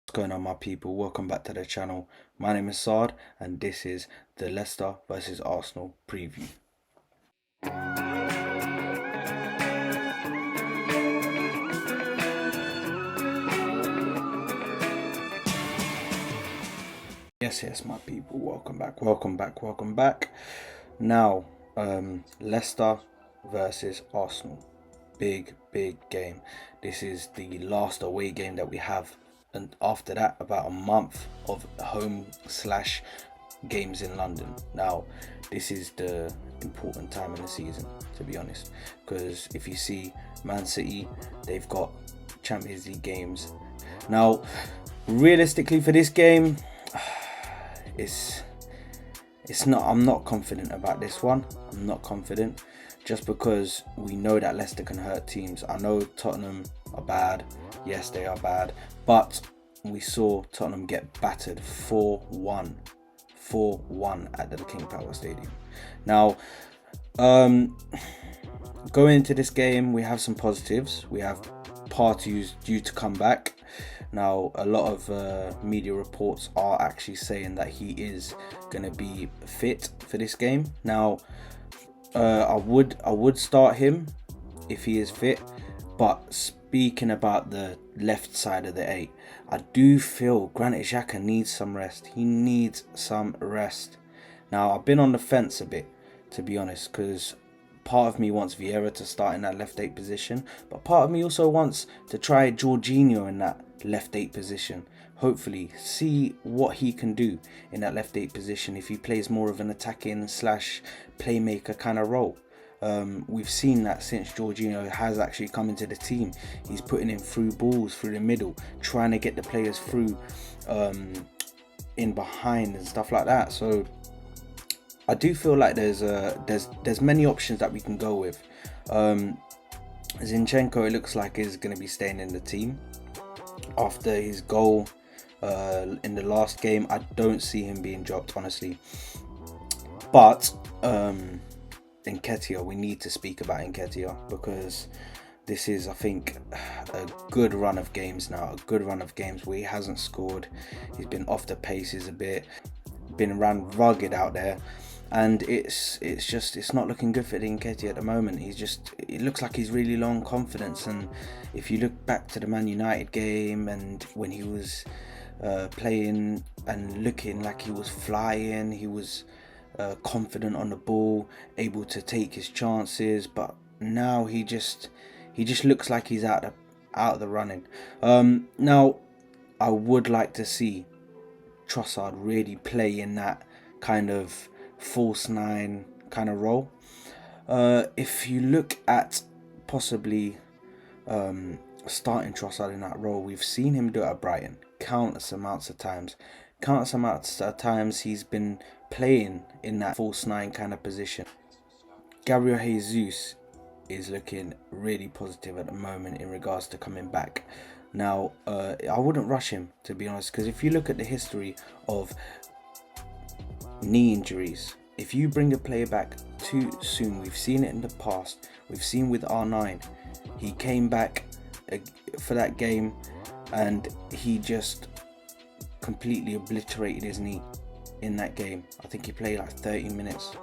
What's going on, my people? Welcome back to the channel. My name is Saad and this is the Leicester versus Arsenal preview. Yes, my people. Welcome back. Now, Leicester versus Arsenal. Big game. This is the last away game that we have, and after that about a month of home slash games in London. Now this is the important time in the season, to be honest, because if you see Man City, they've got Champions League games. Now realistically for this game, it's not, I'm not confident about this one. I'm not confident just because we know that Leicester can hurt teams. I know Tottenham are bad. Yes, they are bad, but we saw Tottenham get battered 4-1 at the King Power Stadium. Now, going into this game, we have some positives. We have Partey due to come back. Now, a lot of media reports are actually saying that he is going to be fit for this game. Now, I would start him if he is fit, but speaking about the left side of the 8, I do feel Granit Xhaka needs some rest. He needs some rest. Now, I've been on the fence a bit, to be honest, because part of me wants VIEIRA to start in that left 8 position, but part of me also wants to try Jorginho in that left 8 position. Hopefully see what he can do in that left 8 position if he plays more of an attacking slash playmaker kind of role. We've seen that since Jorginho has actually come into the team. He's putting in through balls through the middle, trying to get the players through in behind and stuff like that. So I do feel like there's many options that we can go with. Zinchenko, it looks like, is going to be staying in the team after his goal in the last game. I don't see him being dropped, honestly. But Nketiah, we need to speak about Nketiah, because this is, I think, a good run of games now. A good run of games where he hasn't scored. He's been off the paces a bit, been ran rugged out there. And it's not looking good for Nketiah at the moment. It looks like he's really low on confidence. And if you look back to the Man United game, and when he was playing and looking like he was flying, he was confident on the ball, able to take his chances. But now he just looks like he's out of the running. Now I would like to see Trossard really play in that kind of false 9 kind of role. If you look at possibly starting Trossard in that role, we've seen him do it at Brighton countless amounts of times. He's been playing in that false 9 kind of position. Gabriel Jesus is looking really positive at the moment in regards to coming back. Now, I wouldn't rush him, to be honest, because if you look at the history of knee injuries, if you bring a player back too soon, we've seen it in the past. We've seen with R9, he came back for that game and he just completely obliterated his knee in that game. I think he played like 30 minutes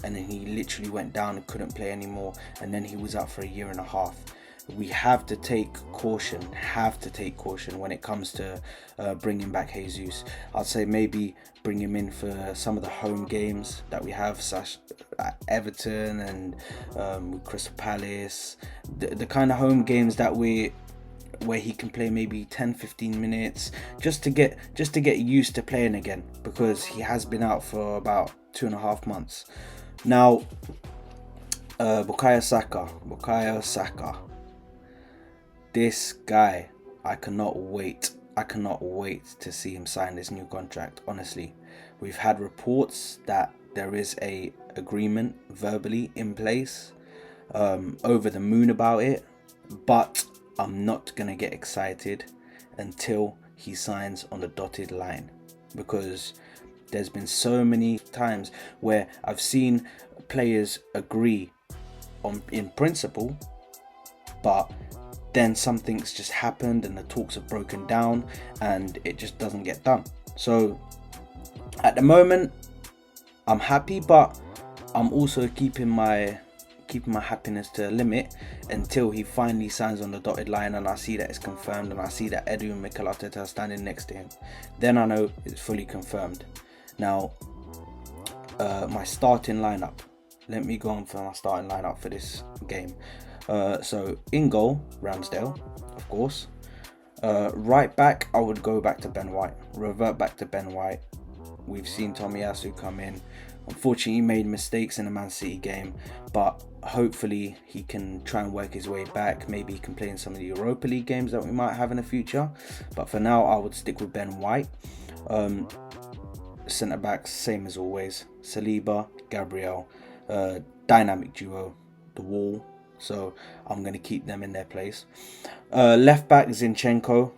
and then he literally went down and couldn't play anymore, and then he was out for a year and a half. We have to take caution when it comes to bringing back Jesus. I'd say maybe bring him in for some of the home games that we have, such at Everton and Crystal Palace, the kind of home games that where he can play maybe 10-15 minutes just to get used to playing again, because he has been out for about 2.5 months now. Bukayo Saka, this guy, I cannot wait to see him sign this new contract. Honestly, we've had reports that there is a agreement verbally in place, over the moon about it, but I'm not gonna get excited until he signs on the dotted line, because there's been so many times where I've seen players agree in principle, but then something's just happened and the talks have broken down and it just doesn't get done. So at the moment I'm happy, but I'm also keeping my happiness to a limit until he finally signs on the dotted line and I see that it's confirmed and I see that Edu and Mikel Arteta are standing next to him. Then I know it's fully confirmed. Now my starting lineup. Let me go on for my starting lineup for this game. So in goal, Ramsdale, of course. Right back, I would go back to Ben White. Revert back to Ben White. We've seen Tomiyasu come in. Unfortunately, he made mistakes in the Man City game, but hopefully he can try and work his way back. Maybe he can play in some of the Europa League games that we might have in the future. But for now, I would stick with Ben White. Centre backs, same as always. Saliba, Gabriel, dynamic duo, the wall. So I'm going to keep them in their place. Left back, Zinchenko.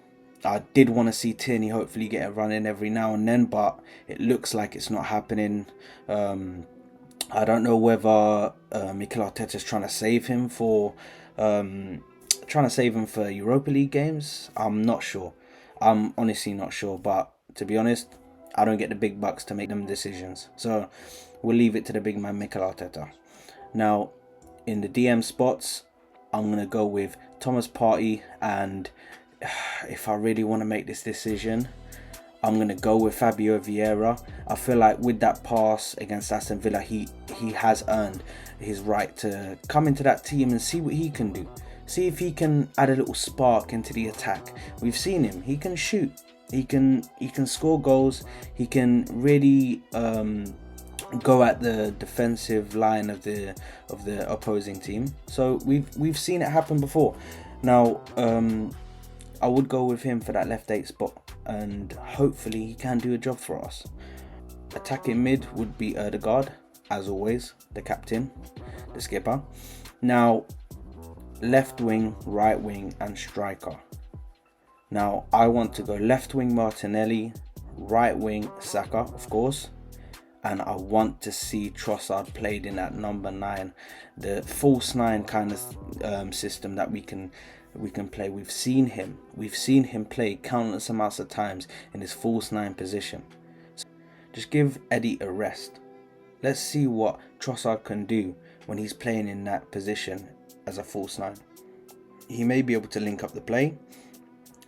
I did want to see Tierney hopefully get a run in every now and then, but it looks like it's not happening. I don't know whether Mikel Arteta is trying to save him for Europa League games. I'm not sure. I'm honestly not sure, but to be honest, I don't get the big bucks to make them decisions. So we'll leave it to the big man Mikel Arteta. Now, in the DM spots, I'm going to go with Thomas Partey, and if I really want to make this decision, I'm going to go with Fabio Vieira. I feel like with that pass against Aston Villa, he has earned his right to come into that team and see what he can do. See if he can add a little spark into the attack. We've seen him. He can shoot. He can score goals. He can really go at the defensive line of the opposing team. So we've seen it happen before. Now I would go with him for that left 8 spot, and hopefully he can do a job for us. Attacking mid would be Ødegaard, as always, the captain, the skipper. Now left wing, right wing and striker. Now I want to go left wing Martinelli, right wing Saka, of course. And I want to see Trossard played in that number 9, the false 9 kind of system that we can play. We've seen him play countless amounts of times in his false 9 position. So just give Eddie a rest. Let's see what Trossard can do when he's playing in that position as a false 9. He may be able to link up the play.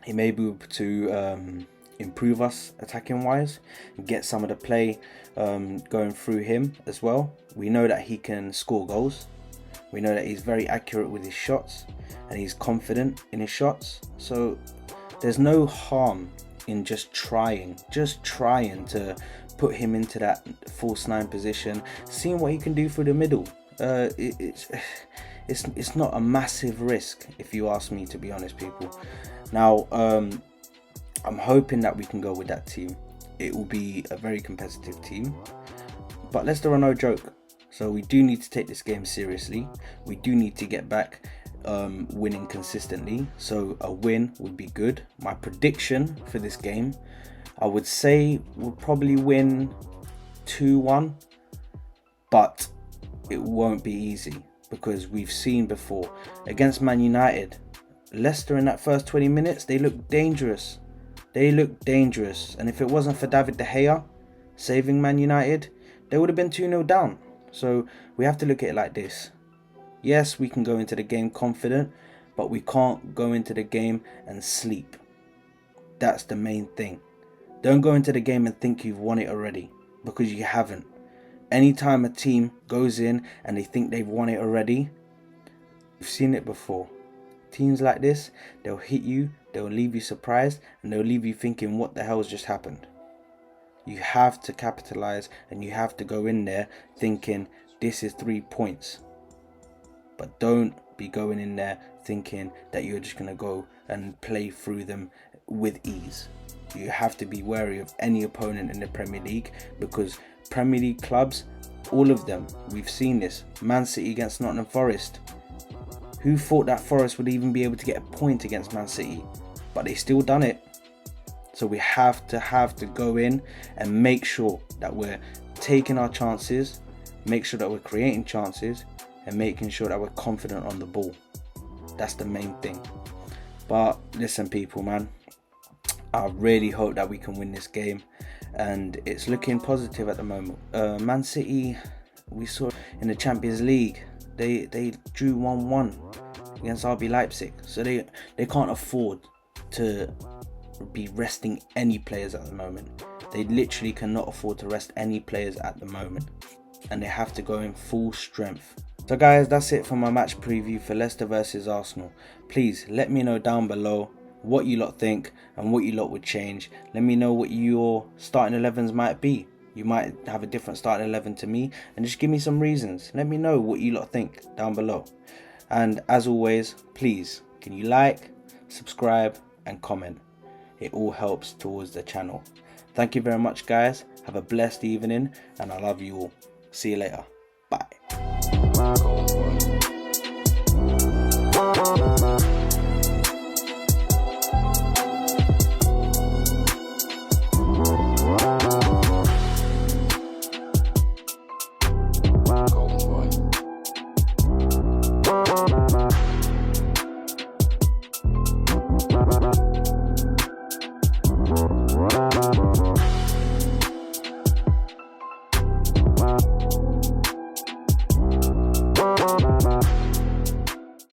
He may be able to improve us attacking wise and get some of the play going through him as well. We know that he can score goals. We know that he's very accurate with his shots and he's confident in his shots. So there's no harm in just trying to put him into that false 9 position, seeing what he can do through the middle. It's not a massive risk, if you ask me, to be honest, people. Now I'm hoping that we can go with that team. It will be a very competitive team, but Leicester are no joke. So we do need to take this game seriously. We do need to get back winning consistently. So a win would be good. My prediction for this game, I would say we'll probably win 2-1, but it won't be easy because we've seen before against Man United, Leicester in that first 20 minutes, they looked dangerous. And if it wasn't for David De Gea saving Man United, they would have been 2-0 down. So we have to look at it like this. Yes, we can go into the game confident, but we can't go into the game and sleep. That's the main thing. Don't go into the game and think you've won it already, because you haven't. Anytime a team goes in and they think they've won it already, we've seen it before. Teams like this, they'll hit you, they'll leave you surprised, and they'll leave you thinking, what the hell has just happened? You have to capitalize and you have to go in there thinking this is 3 points. But don't be going in there thinking that you're just going to go and play through them with ease. You have to be wary of any opponent in the Premier League, because Premier League clubs, all of them, we've seen this. Man City against Nottingham Forest. Who thought that Forest would even be able to get a point against Man City? But they still done it. So we have to go in and make sure that we're taking our chances, make sure that we're creating chances, and making sure that we're confident on the ball. That's the main thing. But listen, people, man, I really hope that we can win this game, and it's looking positive at the moment. Man City, we saw in the Champions League, they drew 1-1 against RB Leipzig, so they can't afford to be resting any players at the moment. They literally cannot afford to rest any players at the moment, and they have to go in full strength. So guys, that's it for my match preview for Leicester versus Arsenal. Please let me know down below what you lot think and what you lot would change. Let me know what your starting 11s might be. You might have a different starting 11 to me, and just give me some reasons. Let me know what you lot think down below. And as always, please, can you like, subscribe and comment? It all helps towards the channel. Thank you very much, guys. Have a blessed evening, and I love you all. See you later. Bye. Bye.